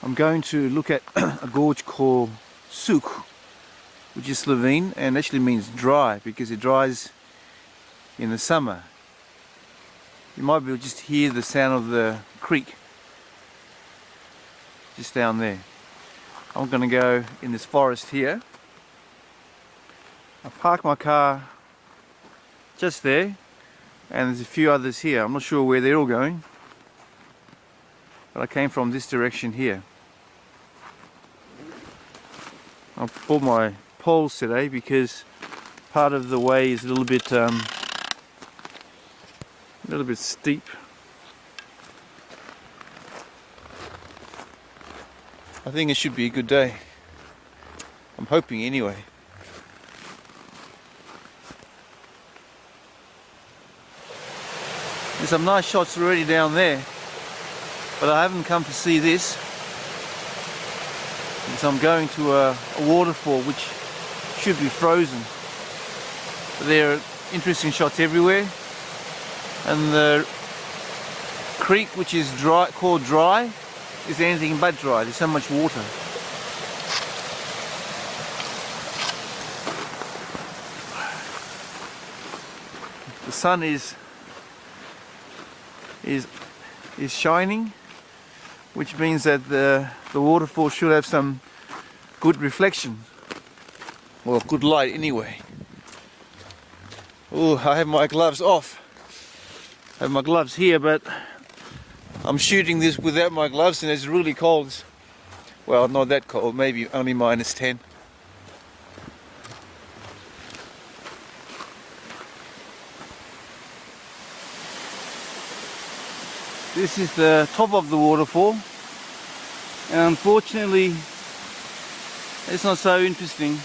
I'm going to look at a gorge called Suk, which is Slovene and actually means dry because it dries in the summer. You might be able to just hear the sound of the creek just down there. I'm going to go in this forest here. I parked my car just there and there's a few others here. I'm not sure where they're all going, but I came from this direction here. I pulled my poles today because part of the way is a little bit steep. I think it should be a good day. I'm hoping anyway. There's some nice shots already down there, but I haven't come to see this. So I'm going to a waterfall which should be frozen. But there are interesting shots everywhere, and the creek, which is called dry, is anything but dry. There's so much water. The sun is shining, which means that the waterfall should have some good reflection, or good light anyway. Oh, I have my gloves off. I have my gloves here, but I'm shooting this without my gloves and it's really cold. Well, not that cold, maybe only -10. This is the top of the waterfall, and unfortunately it's not so interesting,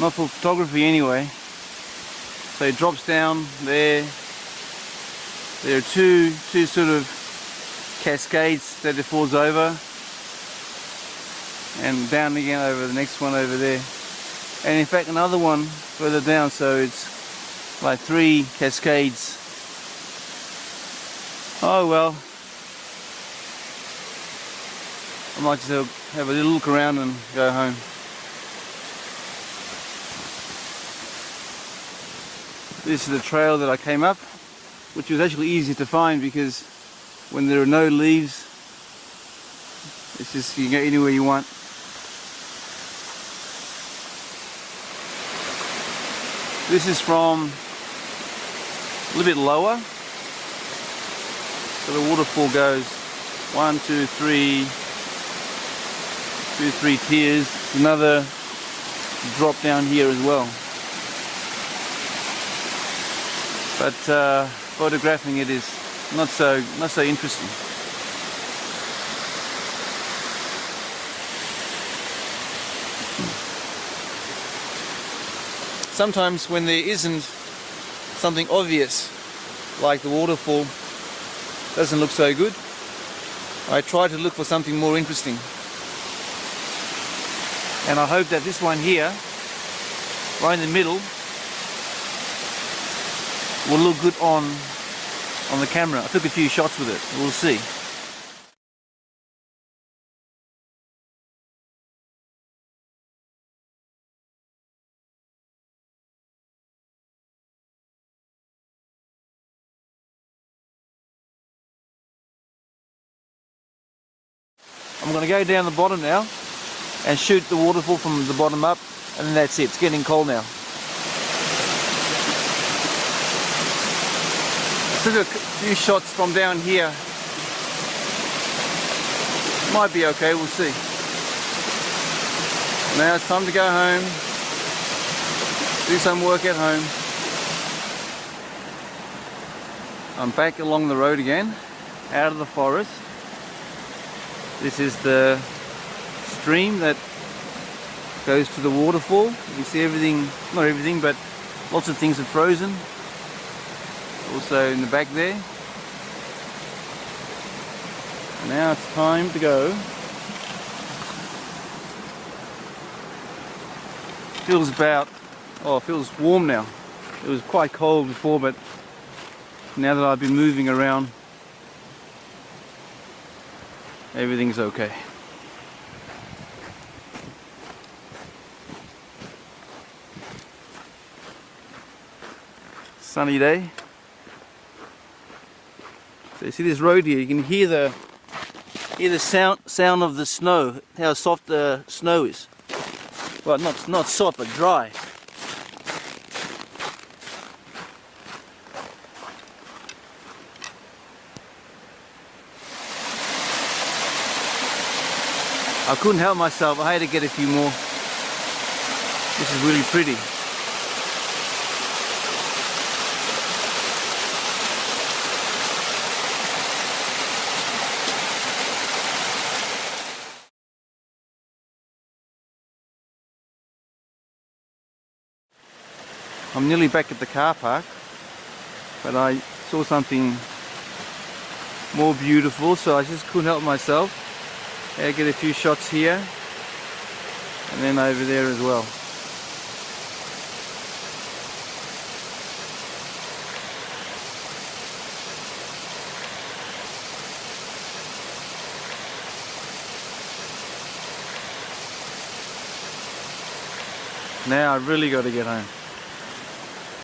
not for photography anyway. So it drops down there. There are two sort of cascades that it falls over, and down again over the next one over there, and in fact another one further down, so it's like 3 cascades. Oh well, I might just have a little look around and go home. This is the trail that I came up, which was actually easy to find because when there are no leaves, it's just, you can go anywhere you want. This is from a little bit lower. So the waterfall goes 1, 2, 3, 3 tiers. Another drop down here as well. But photographing it is not so interesting. Sometimes when there isn't something obvious, like the waterfall doesn't look so good, I try to look for something more interesting. And I hope that this one here, right in the middle, will look good on the camera. I took a few shots with it, we'll see. I'm going to go down the bottom now and shoot the waterfall from the bottom up, and then that's it. It's getting cold now. I took a few shots from down here. Might be okay, we'll see. Now it's time to go home, do some work at home. I'm back along the road again, out of the forest. This is the stream that goes to the waterfall. You see everything, not everything, but lots of things are frozen. Also in the back there. Now it's time to go. Feels warm now. It was quite cold before, but now that I've been moving around, everything's okay. Sunny day. So you see this road here, you can hear the sound of the snow, how soft the snow is. Well, not soft, but dry. I couldn't help myself, I had to get a few more. This is really pretty. I'm nearly back at the car park, but I saw something more beautiful, so I just couldn't help myself. I get a few shots here and then over there as well. Now I really got to get home.